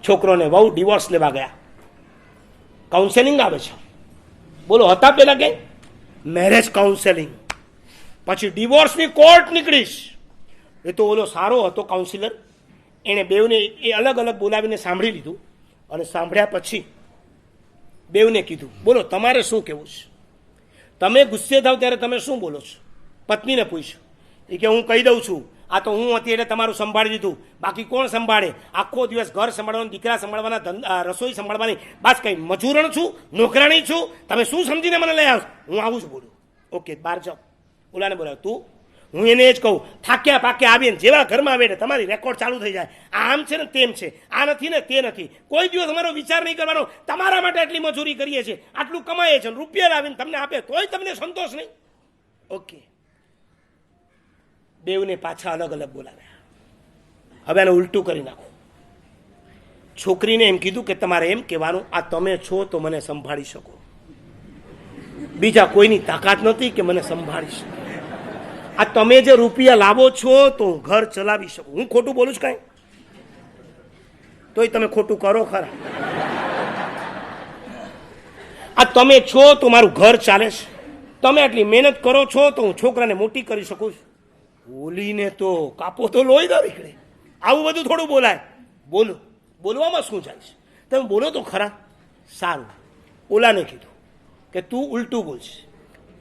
છોકરોને વહુ ડિવોર્સ લેવા ગયા, કાઉન્સેલિંગ આવે છે. બોલો હતા પેલા કે મેરેજ કાઉન્સેલિંગ, પછી ડિવોર્સની કોર્ટ નીકળીશ. એ તો ઓલો સારો હતો કાઉન્સિલર, એણે બેઉને એ અલગ અલગ બોલાવીને સાંભળી લીધું, અને સાંભળ્યા પછી બેઉને કીધું, બોલો તમારે શું કહેવું છે, તમે ગુસ્સે થાવ ત્યારે તમે શું બોલો છો? પત્નીને પૂછ્યું. એ કે હું કહી દઉં છું, આ તો હું હતી એટલે તમારું સંભાળી દીધું, બાકી કોણ સંભાળે? આખો દિવસ ઘર સંભાળવાનું, દીકરા સંભાળવાના, રસોઈ સંભાળવાની, બસ કંઈ મજૂરણ છું, નોકરાણી છું, તમે શું સમજીને મને લઈ આવ? હું આવું જ બોલું. ઓકે, બહાર જાઓ. ઓલાને બોલાવ. તું? હું એને જ કહું, થાક્યા પાક્યા આવીને જેવા ઘરમાં આવે એટલે તમારી રેકોર્ડ ચાલુ થઈ જાય, આમ છે ને તેમ છે, આ નથી ને તે નથી. કોઈ દિવસ અમારો વિચાર નહીં કરવાનો, તમારા માટે આટલી મજૂરી કરીએ છીએ, આટલું કમાઈએ છીએ, રૂપિયા લાવીને તમને આપે તોય તમને સંતોષ નહીં. ઓકે, બેઉને પાછા અલગ અલગ બોલાવ્યા. હવે આને ઉલટું કરી નાખો. છોકરીને એમ કીધું કે તમારે એમ કહેવાનું, આ તમે છો તો મને સંભાળી શકો, બીજા કોઈની તાકાત નથી કે મને સંભાળી શકે. આ તમે જે રૂપિયા લાવો છો તો હું ઘર ચલાવી શકું. હું ખોટું બોલું છું કાંઈ? તોય તમે ખોટું કરો ખરા. આ તમે છો તો મારું ઘર ચાલે છે, તમે આટલી મહેનત કરો છો તો હું છોકરાને મોટી કરી શકું છું. બોલીને તો કાપો તો લોહી ના નીકળે. આવું બધું થોડું બોલાય? બોલો, બોલવામાં શું જાય છે? તમે બોલો તો ખરા. સારું, ઓલાને કીધું કે તું ઉલટું બોલશે.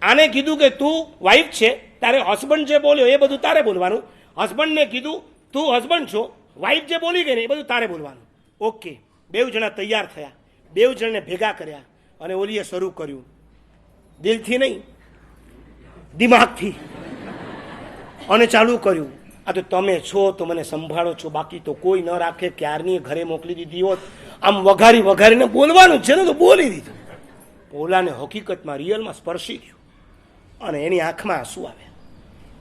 આને કીધું કે તું વાઈફ છે, તારે હસબન્ડ જે બોલ્યો એ બધું તારે બોલવાનું. હસબન્ડને કીધું તું હસબન્ડ છો, વાઈફ જે બોલી ગઈ ને એ બધું તારે બોલવાનું. ઓકે, બેઉ જણા તૈયાર થયા, બેઉ જણને ભેગા કર્યા, અને ઓલીએ શરૂ કર્યું, દિલથી નહીં દિમાગથી, અને ચાલુ કર્યું, આ તો તમે છો તો મને સંભાળો છો, બાકી તો કોઈ ન રાખે, ક્યારની ઘરે મોકલી દીધી હોત. આમ વઘારી વઘારીને બોલવાનું છે ને, તો બોલી દીધું. ઓલાને હકીકતમાં રિયલમાં સ્પર્શી ગયું, અને એની આંખમાં આંસુ આવ્યા.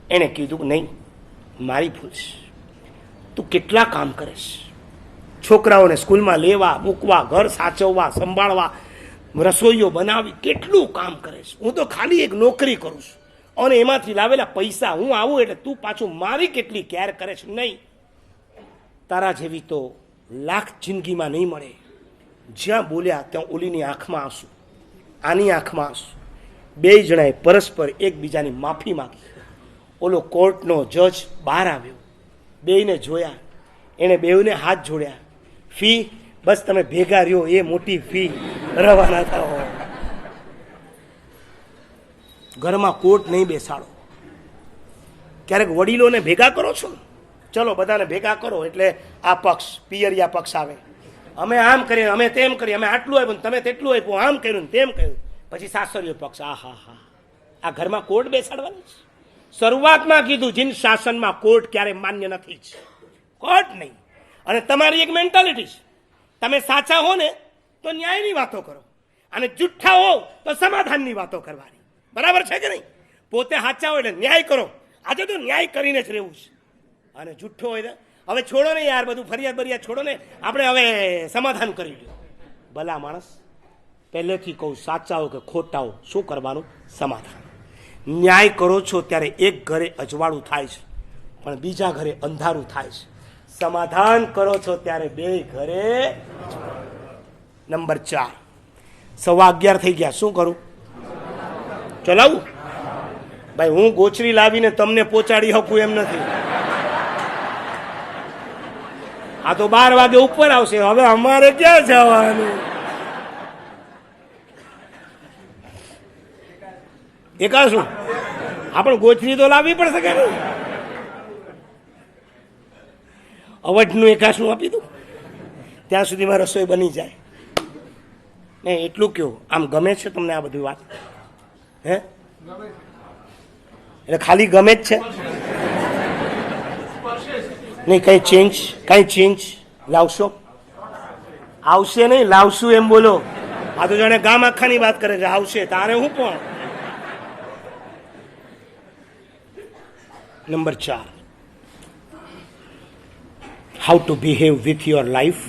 એણે કીધું કે નહીં, મારી ભૂલ છે, તું કેટલા કામ કરે છે, છોકરાઓને સ્કૂલમાં લેવા મૂકવા, ઘર સાચવવા, સંભાળવા, રસોઈઓ બનાવી, કેટલું કામ કરે છે. હું તો ખાલી એક નોકરી કરું છું, અને એમાંથી લાવેલા પૈસા હું આવું એટલે તું પાછું મારી કેટલી કેર કરે છે. નહીં, તારા જેવી તો લાખ જિંદગીમાં નહીં મળે. જ્યાં બોલ્યા ત્યાં ઓલીની આંખમાં આંસુ, આની આંખમાં આંસુ. બે જણાએ પરસ્પર એકબીજાની માફી માંગી. ઓલો કોર્ટનો જજ બહાર આવ્યો, બેયને જોયા, એણે બેઉને હાથ જોડ્યા. ફી બસ તમે ભેગા રહ્યો, એ મોટી ફી, રવાના થાઓ. ઘરમાં કોર્ટ નહીં બેસાડો. ક્યારેક વડીલોને ભેગા કરો છો, ચલો બધાને ભેગા કરો એટલે આ પક્ષ, પિયરિયા પક્ષ આવે, અમે આમ કરીએ, અમે તેમ કરીએ, અમે આટલું આપ્યું, તમે તેટલું આપ્યું, આમ કર્યું ને તેમ કર્યું. પછી સાસરીયો પક્ષ, આ હા હા, આ ઘરમાં કોર્ટ બેસાડવાની છે. શરૂઆતમાં કીધું જીન શાસનમાં કોર્ટ ક્યારે માન્ય નથી જ, કોર્ટ નહીં. અને તમારી એક મેન્ટાલિટી છે, તમે સાચા હો ને તો ન્યાયની વાતો કરો, અને જુઠ્ઠા હો તો સમાધાનની વાતો કરવાની. બરાબર છે કે નહીં? પોતે સાચા હોય એટલે ન્યાય કરો. આજે તો ન્યાય કરીને જ રહેવું છે. અને જુઠ્ઠો હોય હવે છોડો ને યાર, બધું ફરિયાદ બરિયાદ છોડો ને, આપણે હવે સમાધાન કરી લો. ભલા માણસ, પહેલેથી કહું, સાચા હો કે ખોટા હો, શું કરવાનું? સમાધાન. ન્યાય કરો છો ત્યારે એક ઘરે અજવાળું થાય છે, પણ બીજા ઘરે અંધારું થાય છે. સમાધાન કરો છો ત્યારે બે ઘરે. નંબર 4, 11:15 થઈ ગયા, શું કરું? ચલાવું? ભાઈ, હું ગોચરી લાવીને તમને પહોંચાડી શકું એમ નથી. આ તો 12 વાગે ઉપર આવશે, હવે અમારે ક્યાં જવાનું? એકાશું આપણે ગોચરી તો લાવવી પડશે કે નહીં? અવઢનું એકાશું આપી દઉં, ત્યાં સુધીમાં રસોઈ બની જાય. નહીં એટલું કહો, આમ ગમે છે તમને આ બધી વાત? હે, એટલે ખાલી ગમે જ છે? નહીં કઈ ચેન્જ લાવશો? આવશે નહીં, લાવશું એમ બોલો. આ તો જાણે ગામ આખાની વાત કરે છે, આવશે તારે હું પણ. Number 4, how to behave with your life.